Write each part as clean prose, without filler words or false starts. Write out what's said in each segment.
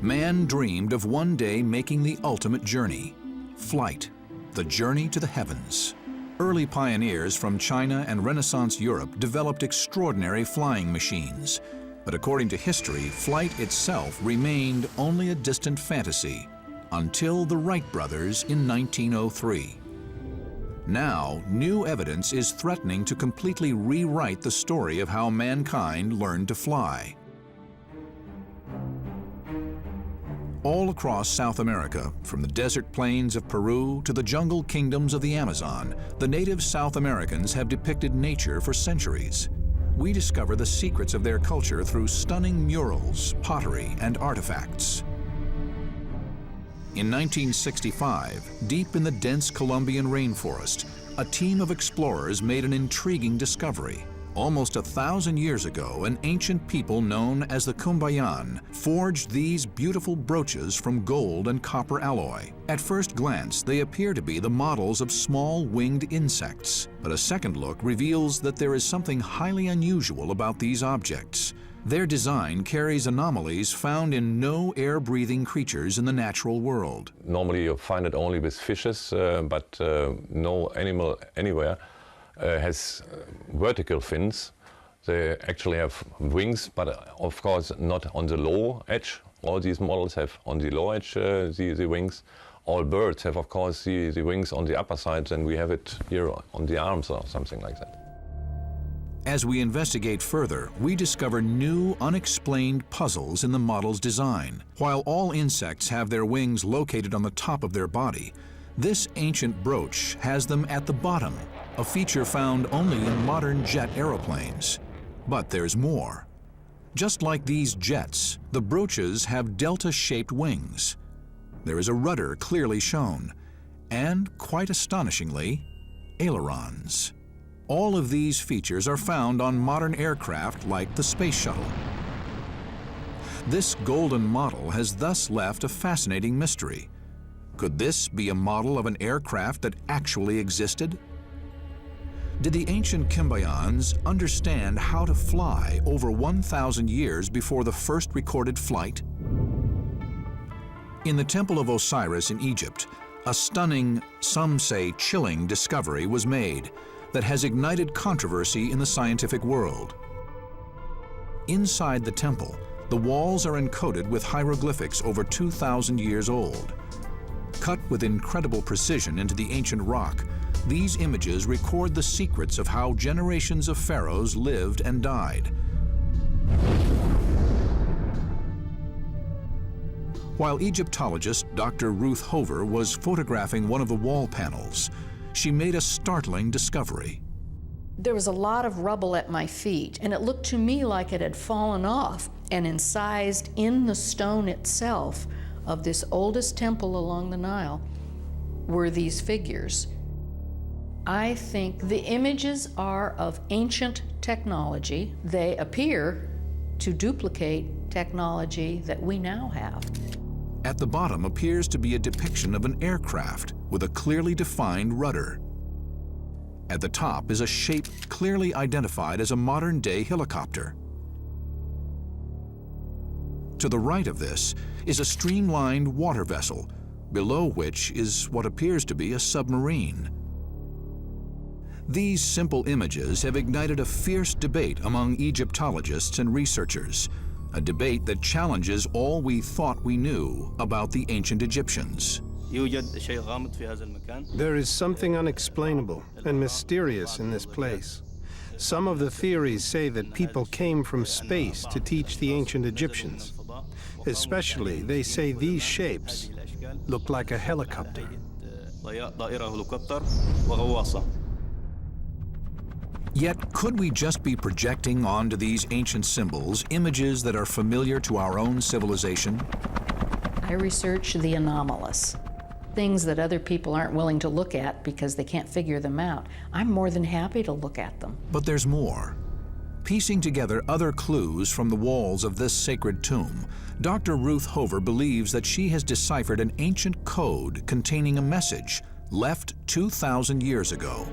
Man dreamed of one day making the ultimate journey, flight, the journey to the heavens. Early pioneers from China and Renaissance Europe developed extraordinary flying machines. But according to history, flight itself remained only a distant fantasy until the Wright brothers in 1903. Now, new evidence is threatening to completely rewrite the story of how mankind learned to fly. All across South America, from the desert plains of Peru to the jungle kingdoms of the Amazon, the native South Americans have depicted nature for centuries. We discover the secrets of their culture through stunning murals, pottery, and artifacts. In 1965, deep in the dense Colombian rainforest, a team of explorers made an intriguing discovery. Almost 1,000 years ago, an ancient people known as the Cumbayan forged these beautiful brooches from gold and copper alloy. At first glance, they appear to be the models of small winged insects, but a second look reveals that there is something highly unusual about these objects. Their design carries anomalies found in no air-breathing creatures in the natural world. Normally you find it only with fishes, but no animal anywhere has vertical fins. They actually have wings, but of course not on the low edge. All these models have on the low edge the wings. All birds have of course the wings on the upper side, and we have it here on the arms or something like that. As we investigate further, we discover new, unexplained puzzles in the model's design. While all insects have their wings located on the top of their body, this ancient brooch has them at the bottom, a feature found only in modern jet aeroplanes. But there's more. Just like these jets, the brooches have delta-shaped wings. There is a rudder clearly shown, and, quite astonishingly, ailerons. All of these features are found on modern aircraft like the Space Shuttle. This golden model has thus left a fascinating mystery. Could this be a model of an aircraft that actually existed? Did the ancient Cumbayans understand how to fly over 1,000 years before the first recorded flight? In the Temple of Osiris in Egypt, a stunning, some say chilling discovery was made that has ignited controversy in the scientific world. Inside the temple, the walls are encoded with hieroglyphics over 2,000 years old. Cut with incredible precision into the ancient rock, these images record the secrets of how generations of pharaohs lived and died. While Egyptologist Dr. Ruth Hover was photographing one of the wall panels, she made a startling discovery. There was a lot of rubble at my feet, and it looked to me like it had fallen off and incised in the stone itself of this oldest temple along the Nile were these figures. I think the images are of ancient technology. They appear to duplicate technology that we now have. At the bottom appears to be a depiction of an aircraft with a clearly defined rudder. At the top is a shape clearly identified as a modern-day helicopter. To the right of this is a streamlined water vessel, below which is what appears to be a submarine. These simple images have ignited a fierce debate among Egyptologists and researchers, a debate that challenges all we thought we knew about the ancient Egyptians. There is something unexplainable and mysterious in this place. Some of the theories say that people came from space to teach the ancient Egyptians. Especially, they say these shapes look like a helicopter. Yet, could we just be projecting onto these ancient symbols images that are familiar to our own civilization? I research the anomalous, things that other people aren't willing to look at because they can't figure them out. I'm more than happy to look at them. But there's more. Piecing together other clues from the walls of this sacred tomb, Dr. Ruth Hover believes that she has deciphered an ancient code containing a message left 2,000 years ago.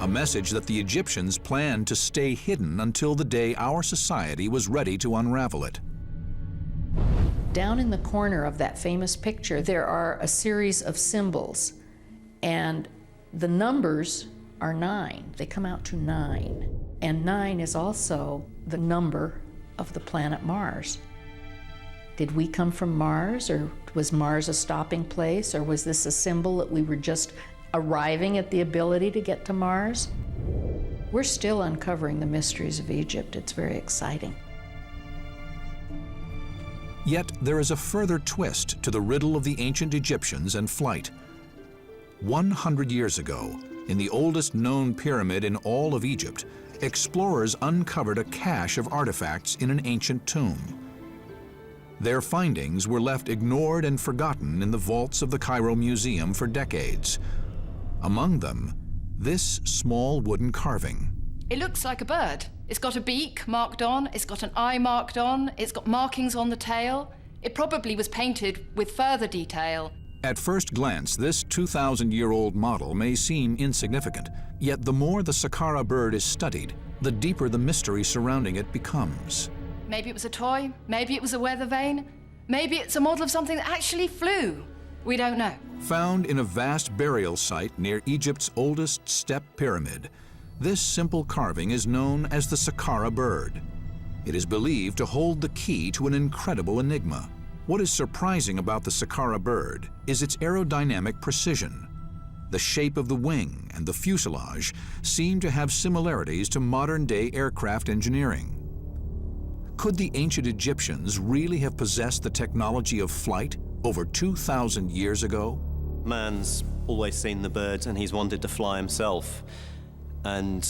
A message that the Egyptians planned to stay hidden until the day our society was ready to unravel it. Down in the corner of that famous picture, there are a series of symbols, and the numbers are 9. They come out to 9. And 9 is also the number of the planet Mars. Did we come from Mars, or was Mars a stopping place, or was this a symbol that we were just arriving at the ability to get to Mars? We're still uncovering the mysteries of Egypt. It's very exciting. Yet there is a further twist to the riddle of the ancient Egyptians and flight. 100 years ago, in the oldest known pyramid in all of Egypt, explorers uncovered a cache of artifacts in an ancient tomb. Their findings were left ignored and forgotten in the vaults of the Cairo Museum for decades. Among them, this small wooden carving. It looks like a bird. It's got a beak marked on, it's got an eye marked on, it's got markings on the tail. It probably was painted with further detail. At first glance, this 2,000-year-old model may seem insignificant, yet the more the Saqqara bird is studied, the deeper the mystery surrounding it becomes. Maybe it was a toy, maybe it was a weather vane, maybe it's a model of something that actually flew. We don't know. Found in a vast burial site near Egypt's oldest step pyramid, this simple carving is known as the Saqqara bird. It is believed to hold the key to an incredible enigma. What is surprising about the Saqqara bird is its aerodynamic precision. The shape of the wing and the fuselage seem to have similarities to modern-day aircraft engineering. Could the ancient Egyptians really have possessed the technology of flight over 2,000 years ago? Man's always seen the birds and he's wanted to fly himself. And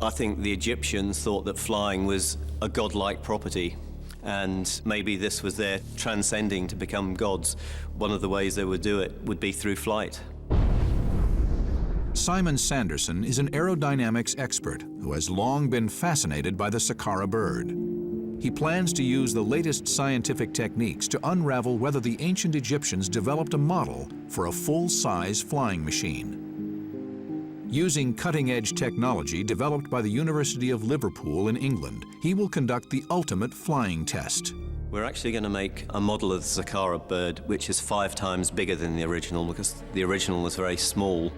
I think the Egyptians thought that flying was a godlike property. And maybe this was their transcending to become gods. One of the ways they would do it would be through flight. Simon Sanderson is an aerodynamics expert who has long been fascinated by the Saqqara bird. He plans to use the latest scientific techniques to unravel whether the ancient Egyptians developed a model for a full-size flying machine. Using cutting-edge technology developed by the University of Liverpool in England, he will conduct the ultimate flying test. We're actually going to make a model of the Saqqara bird which is 5 times bigger than the original, because the original was very small.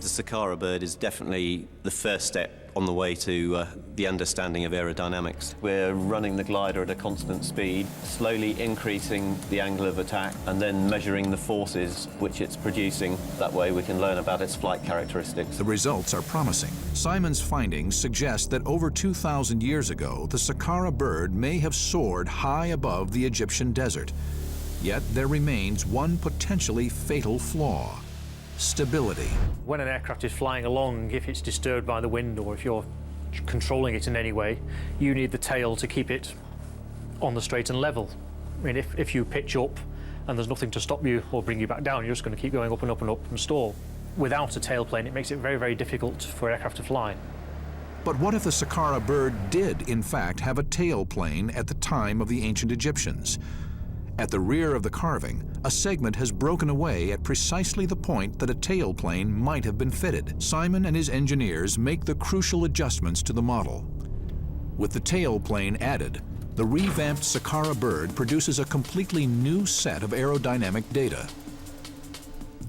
The Saqqara bird is definitely the first step on the way to the understanding of aerodynamics. We're running the glider at a constant speed, slowly increasing the angle of attack and then measuring the forces which it's producing. That way we can learn about its flight characteristics. The results are promising. Simon's findings suggest that over 2,000 years ago, the Saqqara bird may have soared high above the Egyptian desert. Yet there remains one potentially fatal flaw: stability. When an aircraft is flying along, if it's disturbed by the wind or if you're controlling it in any way, you need the tail to keep it on the straight and level. I mean, if you pitch up and there's nothing to stop you or bring you back down, you're just going to keep going up and up and up and stall. Without a tailplane, it makes it very, very difficult for aircraft to fly. But what if the Saqqara bird did, in fact, have a tailplane at the time of the ancient Egyptians? At the rear of the carving, a segment has broken away at precisely the point that a tailplane might have been fitted. Simon and his engineers make the crucial adjustments to the model. With the tailplane added, the revamped Saqqara bird produces a completely new set of aerodynamic data.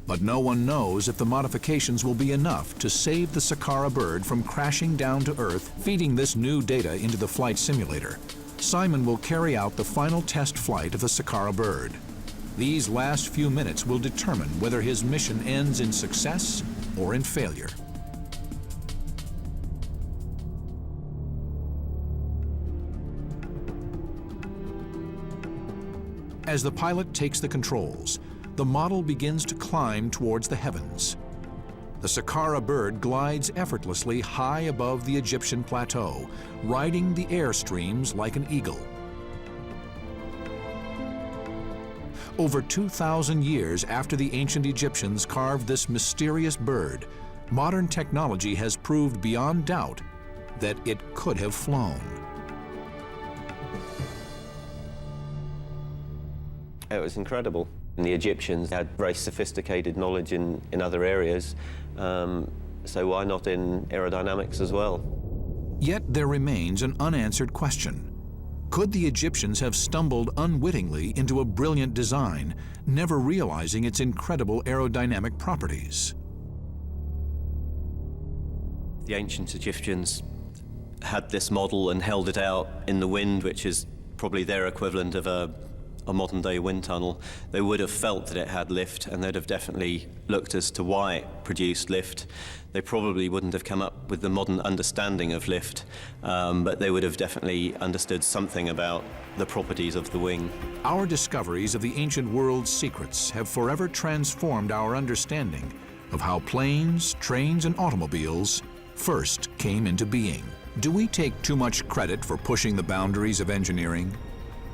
But no one knows if the modifications will be enough to save the Saqqara bird from crashing down to Earth. Feeding this new data into the flight simulator, Simon will carry out the final test flight of the Saqqara bird. These last few minutes will determine whether his mission ends in success or in failure. As the pilot takes the controls, the model begins to climb towards the heavens. The Saqqara bird glides effortlessly high above the Egyptian plateau, riding the airstreams like an eagle. Over 2,000 years after the ancient Egyptians carved this mysterious bird, modern technology has proved beyond doubt that it could have flown. It was incredible. And the Egyptians had very sophisticated knowledge in other areas, so why not in aerodynamics as well? Yet there remains an unanswered question. Could the Egyptians have stumbled unwittingly into a brilliant design, never realizing its incredible aerodynamic properties? The ancient Egyptians had this model and held it out in the wind, which is probably their equivalent of a modern-day wind tunnel. They would have felt that it had lift, and they'd have definitely looked as to why it produced lift. They probably wouldn't have come up with the modern understanding of lift, but they would have definitely understood something about the properties of the wing. Our discoveries of the ancient world's secrets have forever transformed our understanding of how planes, trains, and automobiles first came into being. Do we take too much credit for pushing the boundaries of engineering?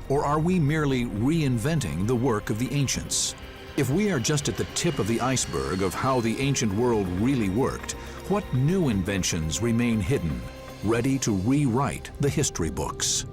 Or are we merely reinventing the work of the ancients? If we are just at the tip of the iceberg of how the ancient world really worked, what new inventions remain hidden, ready to rewrite the history books?